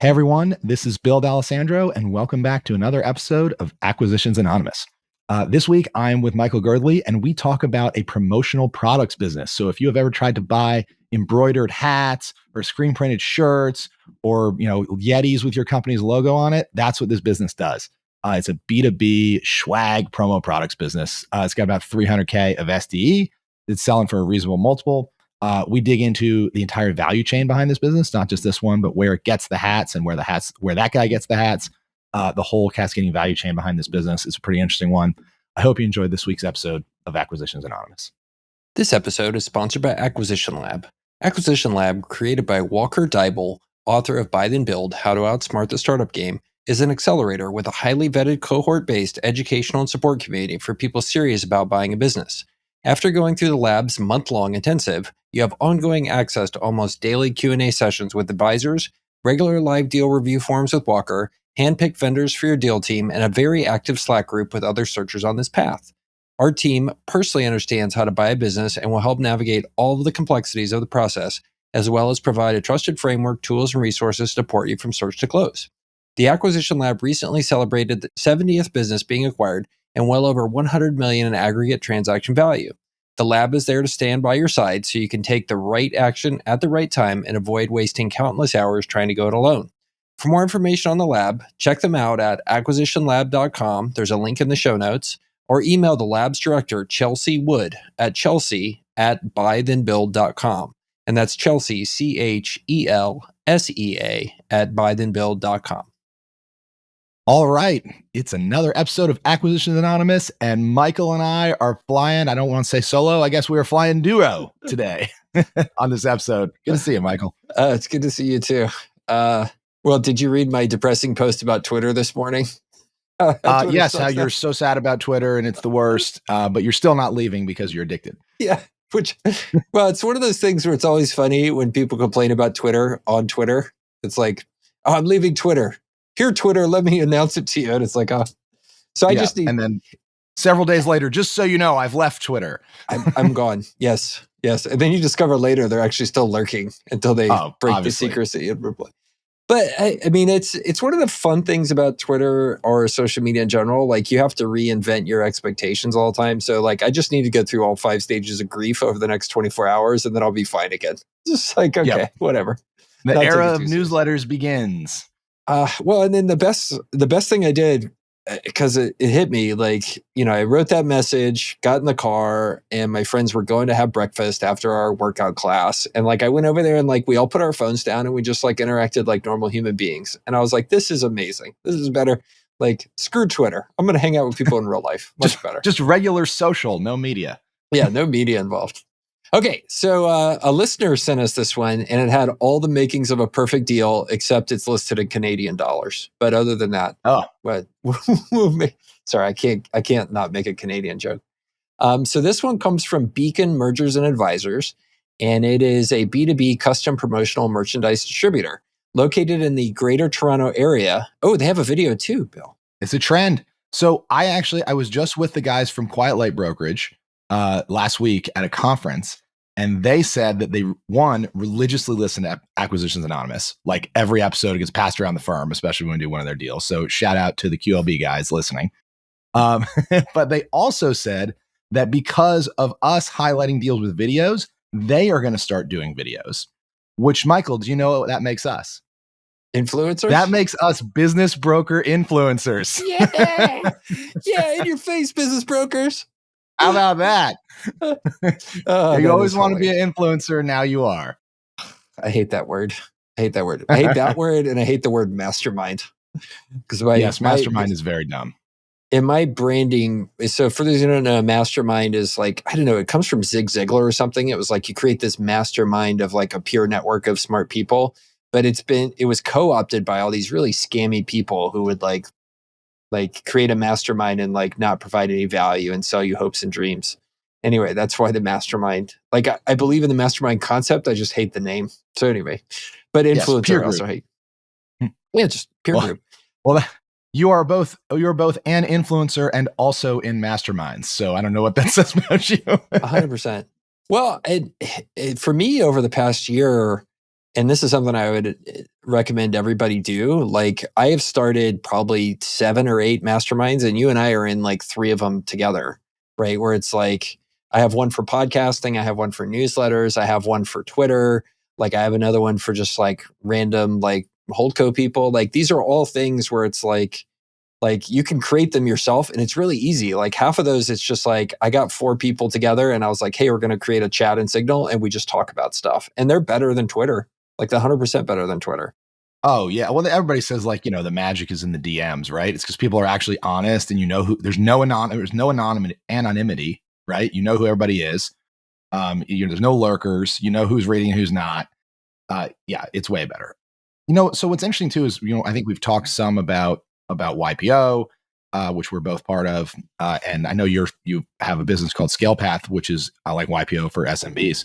Hey everyone, this is Bill D'Alessandro, and welcome back to another episode of Acquisitions Anonymous. This week, I'm with Michael Girdley, and we talk about a promotional products business. So, if you have ever tried to buy embroidered hats or screen printed shirts, or Yetis with your company's logo on it, that's what this business does. It's a B2B swag promo products business. It's got about 300K of SDE. It's selling for a reasonable multiple. We dig into the entire value chain behind this business, not just this one, but where it gets the hats and where that guy gets the hats. The whole cascading value chain behind this business is a pretty interesting one. I hope you enjoyed this week's episode of Acquisitions Anonymous. This episode is sponsored by Acquisition Lab. Acquisition Lab, created by Walker Deibel, author of Buy Then Build, How to Outsmart the Startup Game, is an accelerator with a highly vetted cohort-based educational and support community for people serious about buying a business. After going through the lab's month-long intensive, you have ongoing access to almost daily Q&A sessions with advisors, regular live deal review forums with Walker, hand-picked vendors for your deal team, and a very active Slack group with other searchers on this path. Our team personally understands how to buy a business and will help navigate all of the complexities of the process, as well as provide a trusted framework, tools, and resources to support you from search to close. The Acquisition Lab recently celebrated the 70th business being acquired and well over $100 million in aggregate transaction value. The lab is there to stand by your side so you can take the right action at the right time and avoid wasting countless hours trying to go it alone. For more information on the lab, check them out at acquisitionlab.com. There's a link in the show notes, or email the lab's director, Chelsea Wood, at chelsea@buythenbuild.com. And that's Chelsea, CHELSEA, at buythenbuild.com. All right, it's another episode of Acquisitions Anonymous, and Michael and I are flying. I don't want to say solo. I guess we are flying duo today on this episode. Good to see you, Michael. It's good to see you too. Well, did you read my depressing post about Twitter this morning? Yes, how you're so sad about Twitter and it's the worst, but you're still not leaving because you're addicted. Yeah, well, it's one of those things where it's always funny when people complain about Twitter on Twitter. It's like, oh, I'm leaving Twitter. Here, Twitter, let me announce it to you. And it's like, oh. So I just need... And then several days later, just so you know, I've left Twitter. I'm gone. Yes. And then you discover later they're actually still lurking until they break the secrecy and reply. But I mean, it's one of the fun things about Twitter or social media in general. Like, you have to reinvent your expectations all the time. So like, I just need to go through all 5 stages of grief over the next 24 hours and then I'll be fine again. Just like, okay, whatever. The era of newsletters begins. Well, and then the best thing I did, because it hit me, like, I wrote that message, got in the car, and my friends were going to have breakfast after our workout class. And like, I went over there and like, we all put our phones down and we just like interacted like normal human beings. And I was like, this is amazing. This is better. Like, screw Twitter. I'm going to hang out with people in real life. Much better. Just regular social, no media. Yeah, no media involved. Okay, so a listener sent us this one, and it had all the makings of a perfect deal, except it's listed in Canadian dollars. But other than that, sorry, I can't not make a Canadian joke. So this one comes from Beacon Mergers and Advisors, and it is a B2B custom promotional merchandise distributor located in the Greater Toronto area. Oh, they have a video too, Bill. It's a trend. So I was just with the guys from Quiet Light Brokerage last week at a conference, and they said that they religiously listen to Acquisitions Anonymous. Like, every episode gets passed around the firm, especially when we do one of their deals. So shout out to the QLB guys listening. But they also said that because of us highlighting deals with videos, they are going to start doing videos. Which, Michael, do you know what that makes us? Influencers? That makes us business broker influencers. Yeah, in your face, business brokers. How about that? You always want to be an influencer. Now you are. I hate that word. I hate that word, and I hate the word mastermind. Because mastermind is very dumb. In my branding, so for those who don't know, mastermind is like, I don't know, it comes from Zig Ziglar or something. It was like, you create this mastermind of like a pure network of smart people, but it was co-opted by all these really scammy people who would like create a mastermind and like not provide any value and sell you hopes and dreams. Anyway, that's why the mastermind, like, I believe in the mastermind concept. I just hate the name. So anyway, but influencer I also hate. Yeah, just peer group. Well, you are both an influencer and also in masterminds. So I don't know what that says about you. 100%. Well, for me over the past year, and this is something I would recommend everybody do. Like, I have started probably 7 or 8 masterminds, and you and I are in like 3 of them together, right? Where it's like, I have one for podcasting, I have one for newsletters, I have one for Twitter, like I have another one for just like random like holdco people. Like, these are all things where it's like you can create them yourself, and it's really easy. Like, half of those, it's just like, I got 4 people together and I was like, hey, we're going to create a chat in Signal, and we just talk about stuff, and they're better than Twitter. Like, the 100% better than Twitter. Oh yeah. Well, everybody says like, the magic is in the DMs, right? It's because people are actually honest, and who there's no anonymity, right? You know who everybody is. There's no lurkers. You know who's reading and who's not. Yeah, it's way better. So what's interesting too is, I think we've talked some about YPO, which we're both part of, and I know you have a business called ScalePath, which is like YPO for SMBs.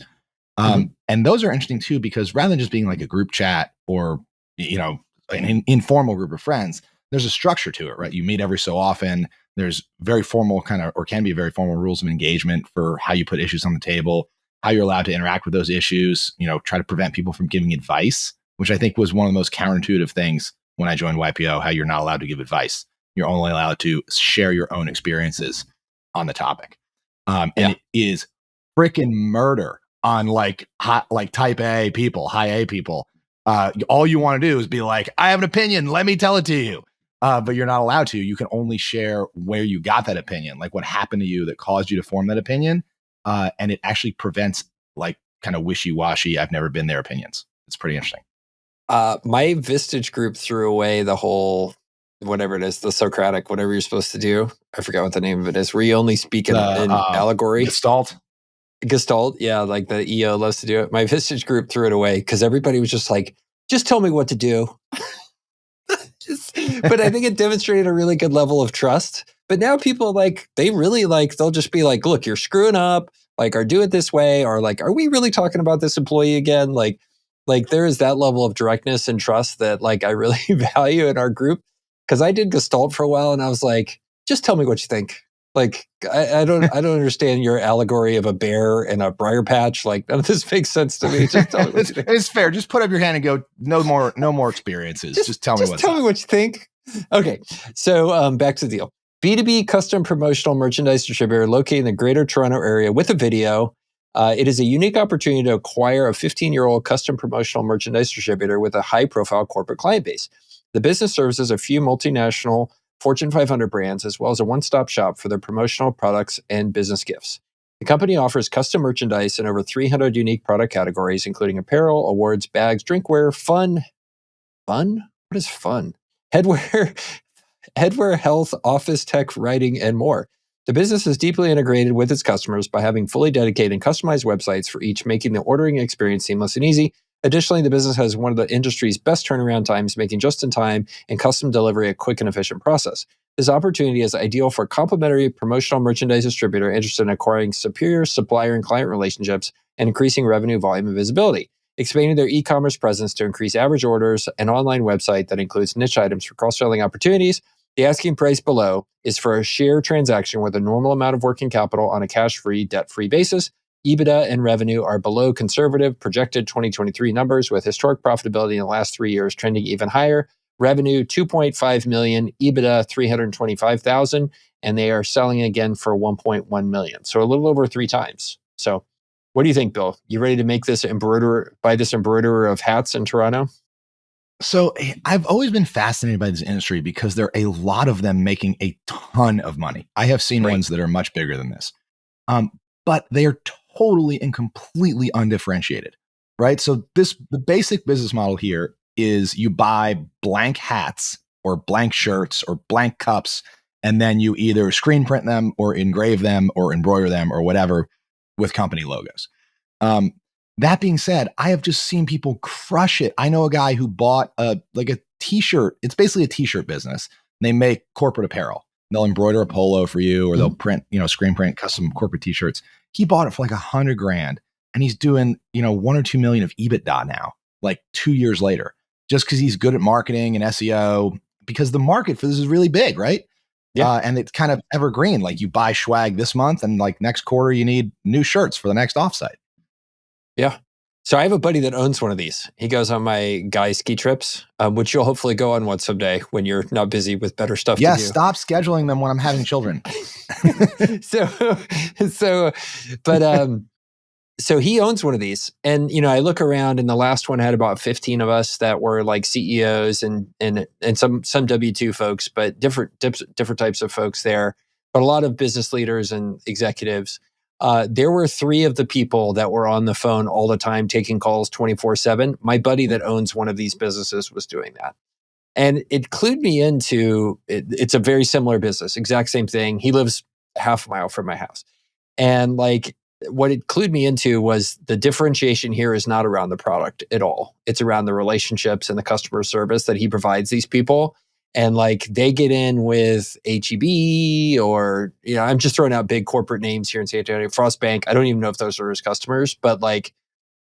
And those are interesting too, because rather than just being like a group chat or, an informal group of friends, there's a structure to it, right? You meet every so often. There's very formal can be very formal rules of engagement for how you put issues on the table, how you're allowed to interact with those issues, try to prevent people from giving advice, which I think was one of the most counterintuitive things when I joined YPO, how you're not allowed to give advice. You're only allowed to share your own experiences on the topic. And it is freaking murder on like type A people, high A people. All you want to do is be like, I have an opinion, let me tell it to you. But you're not allowed to. You can only share where you got that opinion, like what happened to you that caused you to form that opinion. And it actually prevents like kind of wishy-washy, I've never been there opinions. It's pretty interesting. My Vistage group threw away the whole, whatever it is, the Socratic, whatever you're supposed to do. I forgot what the name of it is, where you only speak in allegory. Gestalt, yeah, like the EO loves to do it. My Vistage group threw it away because everybody was just like, just tell me what to do. But I think it demonstrated a really good level of trust. But now people they'll just be like, look, you're screwing up, like, or do it this way, or like, are we really talking about this employee again? Like there is that level of directness and trust that like I really value in our group. Because I did Gestalt for a while, and I was like, just tell me what you think. Like, I don't understand your allegory of a bear and a briar patch. Like, none of this makes sense to me. Just tell me what you think. It's fair. Just put up your hand and go, no more experiences. Just tell me me what you think. Okay. So back to the deal. B2B custom promotional merchandise distributor located in the greater Toronto area with a video. It is a unique opportunity to acquire a 15-year-old custom promotional merchandise distributor with a high-profile corporate client base. The business services a few multinational Fortune 500 brands, as well as a one-stop shop for their promotional products and business gifts. The company offers custom merchandise in over 300 unique product categories, including apparel, awards, bags, drinkware, fun? What is fun? Headwear, health, office tech, writing, and more. The business is deeply integrated with its customers by having fully dedicated and customized websites for each, making the ordering experience seamless and easy. Additionally, the business has one of the industry's best turnaround times, making just-in-time and custom delivery a quick and efficient process. This opportunity is ideal for a complementary promotional merchandise distributor interested in acquiring superior supplier and client relationships and increasing revenue volume and visibility. Expanding their e-commerce presence to increase average orders, an online website that includes niche items for cross-selling opportunities. The asking price below is for a share transaction with a normal amount of working capital on a cash-free, debt-free basis. EBITDA and revenue are below conservative projected 2023 numbers, with historic profitability in the last 3 years trending even higher. Revenue $2.5 million, EBITDA $325,000, and they are selling again for $1.1 million. So a little over 3 times. So what do you think, Bill? You ready to make this embroiderer of hats in Toronto? So I've always been fascinated by this industry because there are a lot of them making a ton of money. I have seen ones that are much bigger than this, but they are totally and completely undifferentiated, right? So the basic business model here is you buy blank hats or blank shirts or blank cups, and then you either screen print them or engrave them or embroider them or whatever with company logos. That being said, I have just seen people crush it. I know a guy who bought a t-shirt. It's basically a t-shirt business. They make corporate apparel. They'll embroider a polo for you, or they'll print, screen print custom corporate t-shirts. He bought it for like $100,000, and he's doing, 1 or 2 million of EBITDA now, like 2 years later, just because he's good at marketing and SEO, because the market for this is really big, right? Yeah. And it's kind of evergreen. Like, you buy swag this month, and like next quarter, you need new shirts for the next offsite. Yeah. So I have a buddy that owns one of these. He goes on my guy ski trips, which you'll hopefully go on one someday when you're not busy with better stuff to Yes, do. stop scheduling them when I'm having children. so, so, but so he owns one of these, and I look around, and the last one had about 15 of us that were like CEOs and some W2 folks, but different types of folks there, but a lot of business leaders and executives. There were three of the people that were on the phone all the time, taking calls 24/7. My buddy that owns one of these businesses was doing that. And it clued me into it's a very similar business, exact same thing. He lives half a mile from my house. And like what it clued me into was the differentiation here is not around the product at all. It's around the relationships and the customer service that he provides these people. And like they get in with HEB or, I'm just throwing out big corporate names here in San Antonio, Frost Bank. I don't even know if those are his customers, but like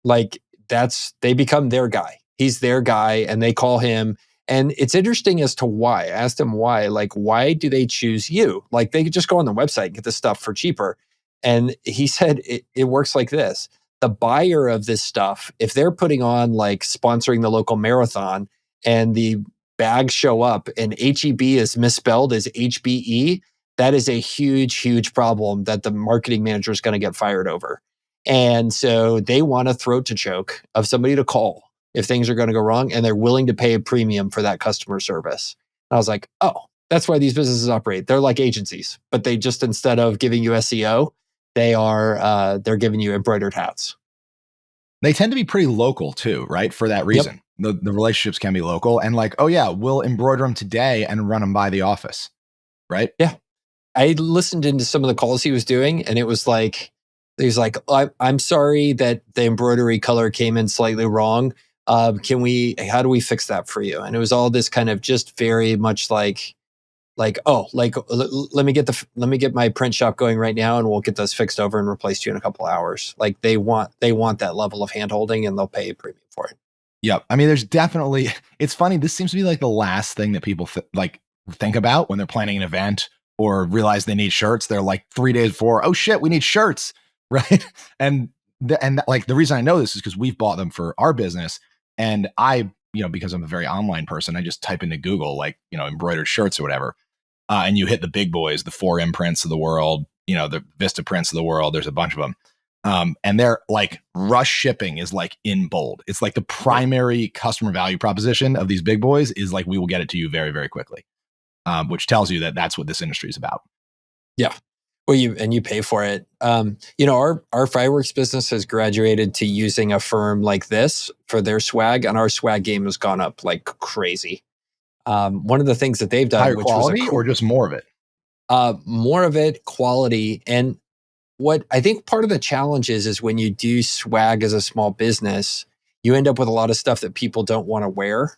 they become their guy. He's their guy and they call him. And it's interesting as to why. I asked him why. Like, why do they choose you? Like, they could just go on the website and get this stuff for cheaper. And he said it works like this. The buyer of this stuff, if they're putting on like sponsoring the local marathon and the bags show up and HEB is misspelled as HBE, that is a huge, huge problem that the marketing manager is going to get fired over. And so they want a throat to choke of somebody to call if things are going to go wrong, and they're willing to pay a premium for that customer service. And I was like, oh, that's why these businesses operate. They're like agencies, but they just, instead of giving you SEO, they're giving you embroidered hats. They tend to be pretty local too, right? For that reason. Yep. The relationships can be local and like, oh yeah, we'll embroider them today and run them by the office, right? Yeah. I listened into some of the calls he was doing, and it was like, he's like, I'm sorry that the embroidery color came in slightly wrong. How do we fix that for you? And it was all this kind of just very much like, let me get my print shop going right now, and we'll get this fixed over and replaced you in a couple hours. Like they want that level of handholding, and they'll pay a premium for it. Yep. I mean, there's definitely, it's funny. This seems to be like the last thing that people think about when they're planning an event or realize they need shirts. They're like 3 days before, oh shit, we need shirts. Right. And like the reason I know this is because we've bought them for our business. And I, because I'm a very online person, I just type into Google, like, embroidered shirts or whatever. And you hit the big boys, the 4M prints of the world, the Vista prints of the world. There's a bunch of them. And they're like rush shipping is like in bold. It's like the primary customer value proposition of these big boys is like, we will get it to you very, very quickly. Which tells you that that's what this industry is about. Yeah. Well, you pay for it. Our fireworks business has graduated to using a firm like this for their swag, and our swag game has gone up like crazy. One of the things that they've done, higher which quality, was or just more of it? More of it, quality. And what I think part of the challenge is when you do swag as a small business, you end up with a lot of stuff that people don't want to wear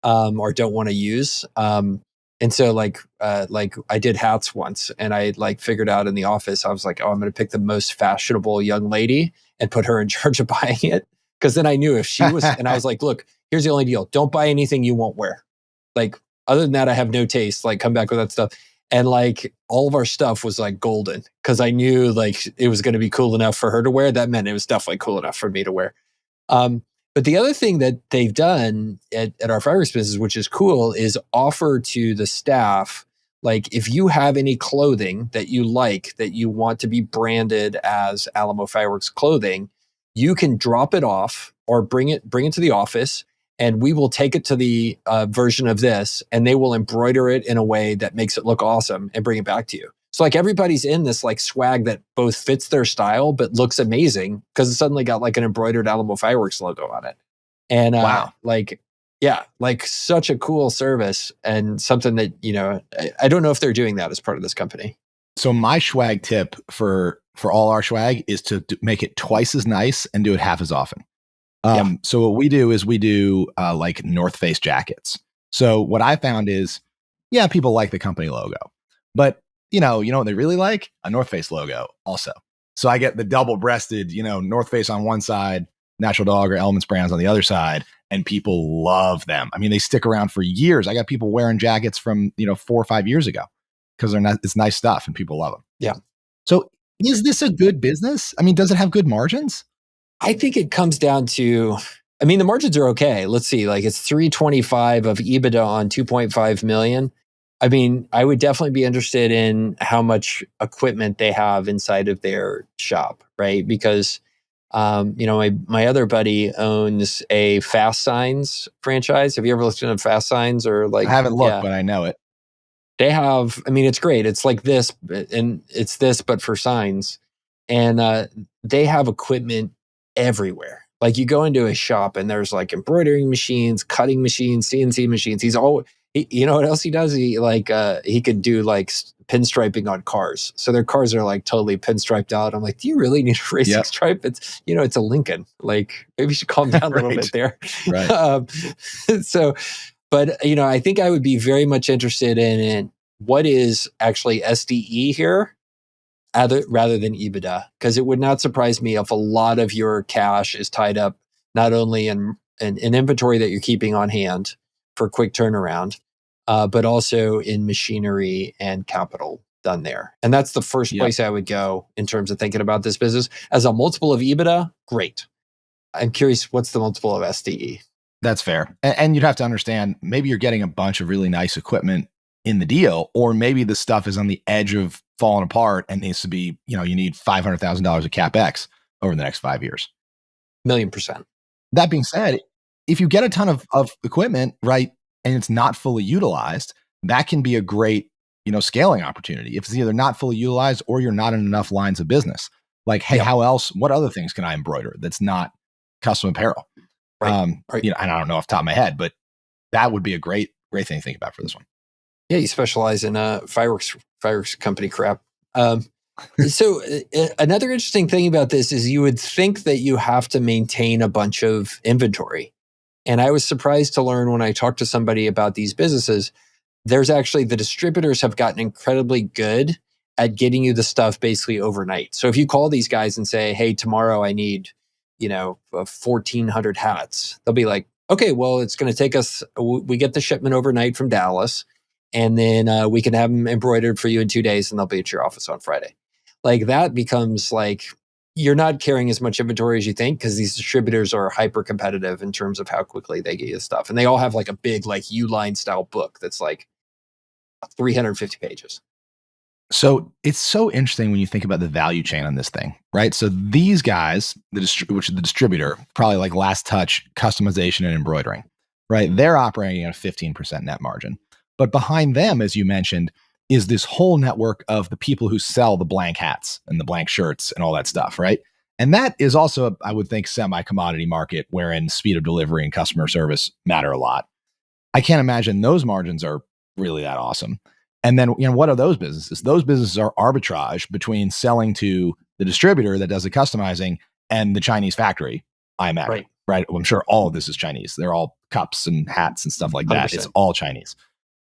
or don't want to use. And so like I did hats once, and I like figured out in the office, I was like, oh, I'm going to pick the most fashionable young lady and put her in charge of buying it. Cause then I knew if she was, and I was like, look, here's the only deal. Don't buy anything you won't wear. Like, other than that, I have no taste. Like, come back with that stuff. And like all of our stuff was like golden, because I knew like it was going to be cool enough for her to wear. That meant it was definitely cool enough for me to wear. But the other thing that they've done at our fireworks business, which is cool, is offer to the staff, like, if you have any clothing that you like, that you want to be branded as Alamo Fireworks clothing, you can drop it off or bring it to the office, and we will take it to the version of this, and they will embroider it in a way that makes it look awesome and bring it back to you. So like everybody's in this like swag that both fits their style but looks amazing because it suddenly got like an embroidered Alamo Fireworks logo on it. And wow, like such a cool service, and something that I don't know if they're doing that as part of this company. So my swag tip for all our swag is to make it twice as nice and do it half as often. So what we do is we do like North Face jackets. So what I found is, yeah, people like the company logo, but you know what they really like? A North Face logo also. So I get the double-breasted, North Face on one side, Natural Dog or Elements brands on the other side, and people love them. I mean, they stick around for years. I got people wearing jackets from 4 or 5 years ago because it's nice stuff and people love them. Yeah. So is this a good business? I mean, does it have good margins? I think it comes down to, I mean, the margins are okay. Let's see, like it's 325 of EBITDA on 2.5 million. I mean, I would definitely be interested in how much equipment they have inside of their shop, right? Because my other buddy owns a Fast Signs franchise. Have you ever looked into Fast Signs or I like, haven't looked, yeah, but I know it. they have, I mean, it's great. It's like this, and it's this, but for signs. And they have equipment everywhere. Like you go into a shop and there's like embroidering machines, cutting machines, CNC machines. You know what else he does? He could do like pinstriping on cars. So their cars are like totally pinstriped out. I'm like, do you really need a racing Yep. stripe? It's a Lincoln. Like maybe you should calm down a little Right. bit there. Right. um, so but I think I would be very much interested in what is actually SDE here, rather than EBITDA, because it would not surprise me if a lot of your cash is tied up not only in inventory that you're keeping on hand for quick turnaround, but also in machinery and capital done there. And that's the first Yep. place I would go in terms of thinking about this business. As a multiple of EBITDA, great. I'm curious, what's the multiple of SDE? That's fair. And you'd have to understand maybe you're getting a bunch of really nice equipment in the deal, or maybe the stuff is on the edge of falling apart and needs to be, you need $500,000 of CapEx over the next 5 years. $1,000,000%. That being said, if you get a ton of equipment, right, and it's not fully utilized, that can be a great, scaling opportunity. If it's either not fully utilized or you're not in enough lines of business. Like, hey, Yep. what other things can I embroider that's not custom apparel? Right. Right. And I don't know off the top of my head, but that would be a great thing to think about for this one. Yeah, you specialize in fireworks company crap. So another interesting thing about this is you would think that you have to maintain a bunch of inventory. And I was surprised to learn when I talked to somebody about these businesses, there's actually the distributors have gotten incredibly good at getting you the stuff basically overnight. So if you call these guys and say, hey, tomorrow I need, 1,400 hats, they'll be like, okay, well, it's going to take us, we get the shipment overnight from Dallas, and then we can have them embroidered for you in 2 days and they'll be at your office on Friday. Like that becomes like, you're not carrying as much inventory as you think because these distributors are hyper competitive in terms of how quickly they get you stuff. And they all have like a big, like Uline style book that's like 350 pages. So it's so interesting when you think about the value chain on this thing, right? So these guys, which is the distributor, probably like last touch, customization and embroidering, right? They're operating at a 15% net margin. But behind them, as you mentioned, is this whole network of the people who sell the blank hats and the blank shirts and all that stuff, right? And that is also, I would think, semi-commodity market wherein speed of delivery and customer service matter a lot. I can't imagine those margins are really that awesome. And then, what are those businesses? Those businesses are arbitrage between selling to the distributor that does the customizing and the Chinese factory, I imagine. Right. Well, I'm sure all of this is Chinese. They're all cups and hats and stuff like that. 100%. It's all Chinese.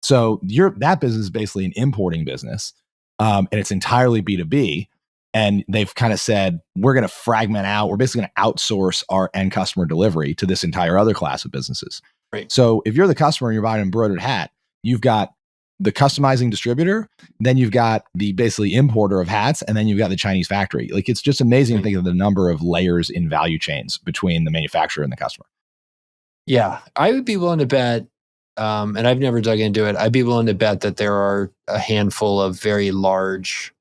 So that business is basically an importing business, and it's entirely B2B. And they've kind of said, we're going to fragment out. We're basically going to outsource our end customer delivery to this entire other class of businesses. Right. So if you're the customer and you're buying an embroidered hat, you've got the customizing distributor, then you've got the basically importer of hats, and then you've got the Chinese factory. Like it's just amazing to think of the number of layers in value chains between the manufacturer and the customer. Yeah, I would be willing to bet, and I've never dug into it. I'd be willing to bet that there are a handful of very large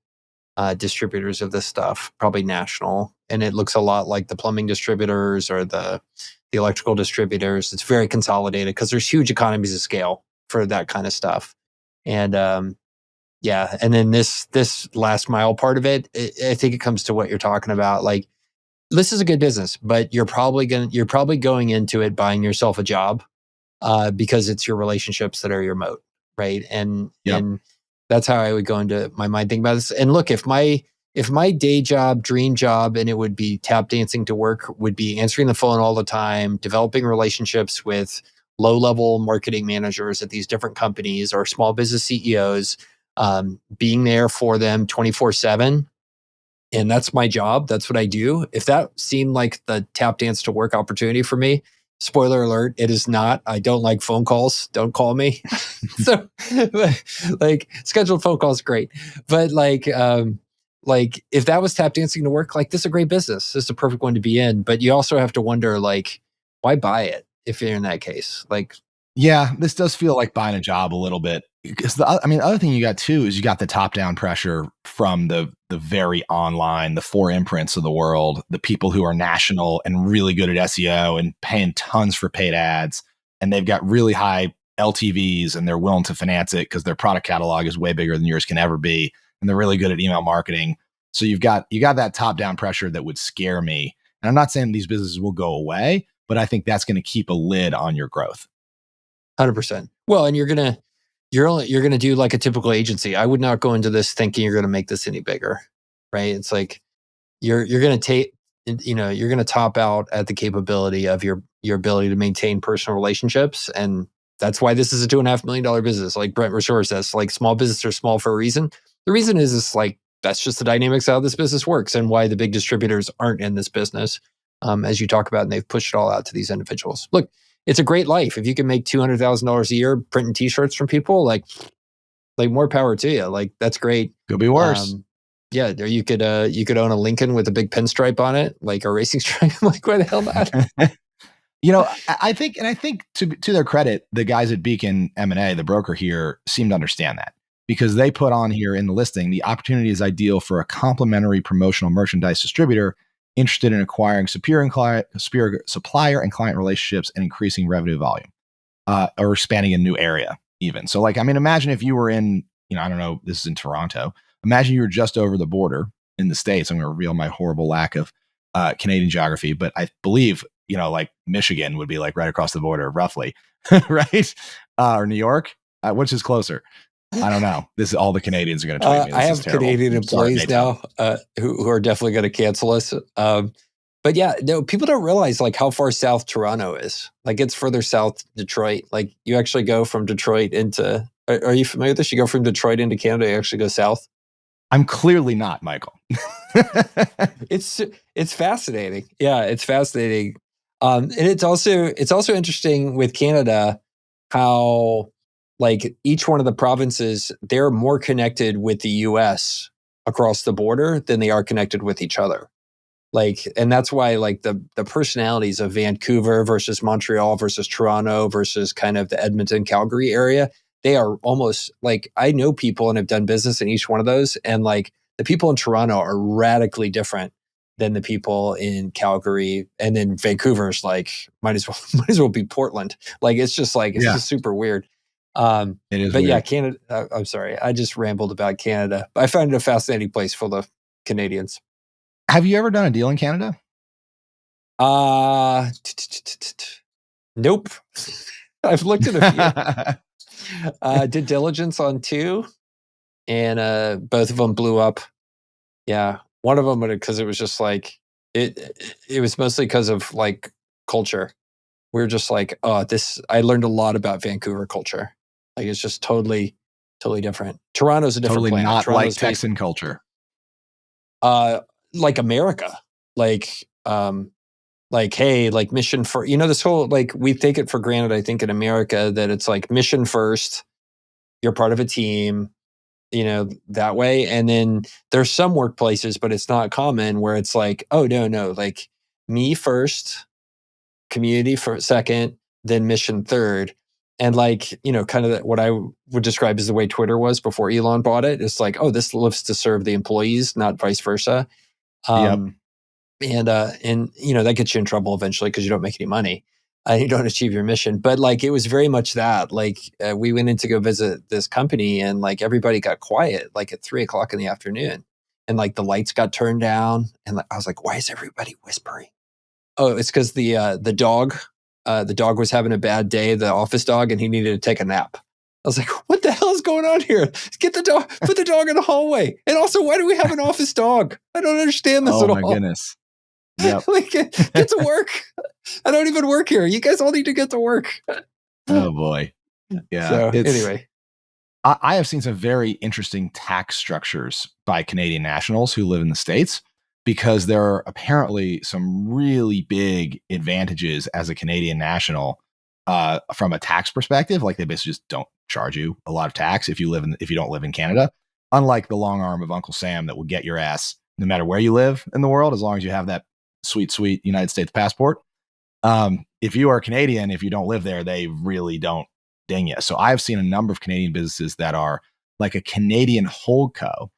distributors of this stuff, probably national, and it looks a lot like the plumbing distributors or the electrical distributors. It's very consolidated because there's huge economies of scale for that kind of stuff. And yeah, and then this last mile part of it, I think it comes to what you're talking about. Like this is a good business, but you're probably going into it buying yourself a job because it's your relationships that are your moat, right? And that's how I would go into my mind thinking about this. And look, if my day job, dream job, and it would be tap dancing to work, would be answering the phone all the time, developing relationships with low-level marketing managers at these different companies or small business CEOs, being there for them 24/7. And that's my job. That's what I do. If that seemed like the tap dance to work opportunity for me, spoiler alert, it is not. I don't like phone calls. Don't call me. So like scheduled phone calls, great. But like if that was tap dancing to work, like this is a great business. This is a perfect one to be in. But you also have to wonder, like, why buy it if you're in that case? Like, Yeah, this does feel like buying a job a little bit. Because the other thing you got too is you got the top down pressure from the very online, the four imprints of the world, the people who are national and really good at SEO and paying tons for paid ads, and they've got really high LTVs and they're willing to finance it because their product catalog is way bigger than yours can ever be, and they're really good at email marketing. So you got that top down pressure that would scare me. And I'm not saying these businesses will go away, but I think that's going to keep a lid on your growth. 100%. Well, and you're gonna do like a typical agency. I would not go into this thinking you're gonna make this any bigger, right? It's like you're gonna take, you're gonna top out at the capability of your ability to maintain personal relationships, and that's why this is a $2.5 million business. Like Brent Rashore says, like small businesses are small for a reason. The reason is like that's just the dynamics of how this business works, and why the big distributors aren't in this business, as you talk about, and they've pushed it all out to these individuals. Look, it's a great life if you can make $200,000 a year printing T-shirts from people. Like more power to you. Like that's great. Could be worse. Yeah, or you could own a Lincoln with a big pinstripe on it, like a racing stripe. Like why the hell not? I think to their credit, the guys at Beacon M&A, the broker here, seem to understand that because they put on here in the listing, the opportunity is ideal for a complementary promotional merchandise distributor interested in acquiring superior supplier and client relationships and increasing revenue volume, or expanding a new area even. So like, I mean, imagine if you were in, I don't know, this is in Toronto. Imagine you were just over the border in the States. I'm going to reveal my horrible lack of Canadian geography, but I believe, like Michigan would be like right across the border, roughly, right? Or New York, which is closer. I don't know. This is all the Canadians are going to tweet me. This I is have terrible. Canadian Sorry, employees Maytel. now, who are definitely going to cancel us. But yeah, no, people don't realize like how far south Toronto is. Like it's further south Detroit. Like you actually go from Detroit into. Are you familiar with this? You go from Detroit into Canada. You actually go south. I'm clearly not, Michael. It's fascinating. Yeah, it's fascinating. And it's also interesting with Canada how like each one of the provinces, they're more connected with the US across the border than they are connected with each other. Like, and that's why like the personalities of Vancouver versus Montreal versus Toronto versus kind of the Edmonton, Calgary area, they are almost like I know people and have done business in each one of those. And like the people in Toronto are radically different than the people in Calgary. And then Vancouver's like might as well be Portland. Like it's just like it's Yeah, just super weird. it is But yeah, weird. Canada. I'm sorry, I just rambled about Canada. I find it a fascinating place full of Canadians. Have you ever done a deal in Canada? Uh, nope. I've looked at a few. Did diligence on two, and both of them blew up. Yeah, one of them because it was just like it was mostly because of like culture. We were just like, oh, this. I learned a lot about Vancouver culture. Like it's just totally different. Toronto's a different Totally planet. not like Toronto's based, Texan culture. uh, like America, like like hey, like mission for this whole like we take it for granted. I think in America that it's like mission first. You're part of a team, that way. And then there's some workplaces, but it's not common where it's like, oh no, like me first, community for second, then mission third. And like, kind of what I would describe as the way Twitter was before Elon bought it. It's like, oh, this lives to serve the employees, not vice versa. Yep. Um, and that gets you in trouble eventually because you don't make any money and you don't achieve your mission. But like it was very much that. Like we went in to go visit this company and like everybody got quiet like at 3 o'clock in the afternoon, and like the lights got turned down, and like, I was like, why is everybody whispering? Oh, it's because the dog was having a bad day, the office dog, and he needed to take a nap. I was like, what the hell is going on here? Get the dog, put the dog in the hallway. And also, why do we have an office dog? I don't understand this Oh at my all. goodness. Yep. Like, get to work. I don't even work here. You guys all need to get to work. Oh boy. Yeah. So anyway, I have seen some very interesting tax structures by Canadian nationals who live in the States because there are apparently some really big advantages as a Canadian national, from a tax perspective. Like they basically just don't charge you a lot of tax if you don't live in Canada. unlike the long arm of Uncle Sam that will get your ass no matter where you live in the world, as long as you have that sweet United States passport. If you are Canadian, if you don't live there, they really don't ding you. So I've seen a number of Canadian businesses that are like a Canadian holdco,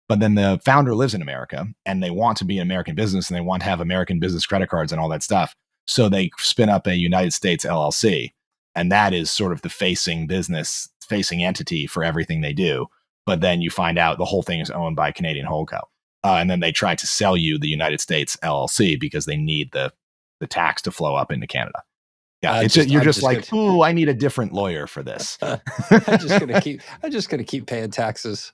but then the founder lives in America and they want to be an American business and they want to have American business credit cards and all that stuff. So they spin up a United States LLC. And that is sort of the facing entity for everything they do. But then you find out the whole thing is owned by a Canadian holdco. And then they try to sell you the United States LLC because they need the tax to flow up into Canada. Yeah, you're just like, oh, I need a different lawyer for this. I'm just gonna keep paying taxes.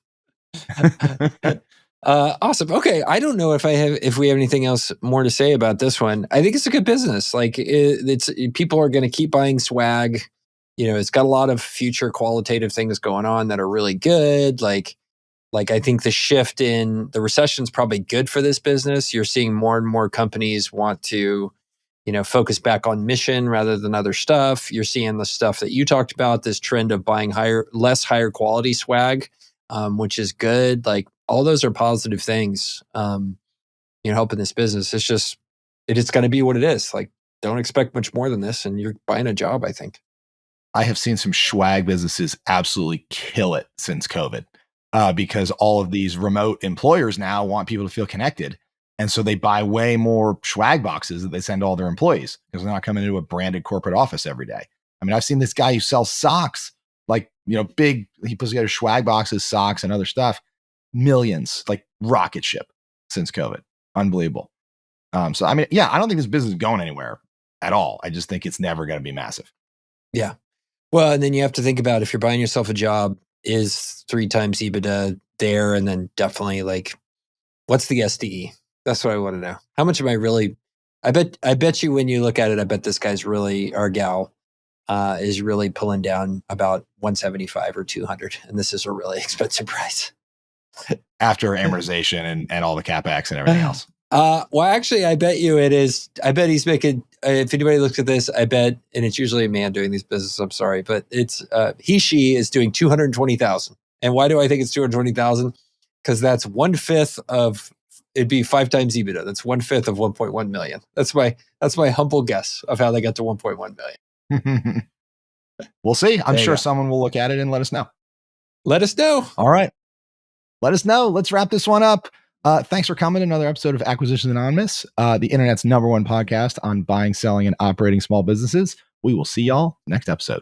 Awesome. Okay, I don't know if we have anything else more to say about this one. I think it's a good business. Like people are going to keep buying swag. It's got a lot of future qualitative things going on that are really good. Like I think the shift in the recession is probably good for this business. You're seeing more and more companies want to focus back on mission rather than other stuff. You're seeing the stuff that you talked about, this trend of buying less higher quality swag, which is good. Like all those are positive things, helping this business. It's going to be what it is. Like don't expect much more than this and you're buying a job, I think. I have seen some swag businesses absolutely kill it since COVID because all of these remote employers now want people to feel connected. And so they buy way more swag boxes that they send to all their employees because they're not coming into a branded corporate office every day. I mean, I've seen this guy who sells socks, like, big, he puts together swag boxes, socks, and other stuff, millions, like rocket ship since COVID. Unbelievable. So, I mean, yeah, I don't think this business is going anywhere at all. I just think it's never going to be massive. Yeah. Well, and then you have to think about if you're buying yourself a job, is 3 times EBITDA there? And then definitely like, what's the SDE? That's what I want to know. How much am I really? I bet you when you look at it, I bet this guy's really, our gal, is really pulling down about 175 or 200, and this is a really expensive price after amortization and all the capex and everything else. Well, actually, I bet you it is. I bet he's making. If anybody looks at this, I bet, and it's usually a man doing these businesses. I'm sorry, but it's she is doing 220,000. And why do I think it's 220,000? Because that's 1/5 of. It'd be 5 times EBITDA. That's 1/5 of 1.1 million. That's my humble guess of how they got to 1.1 million. We'll see. I'm sure someone will look at it and let us know. Let us know. All right. Let us know. Let's wrap this one up. Thanks for coming to another episode of Acquisitions Anonymous, the internet's #1 podcast on buying, selling, and operating small businesses. We will see y'all next episode.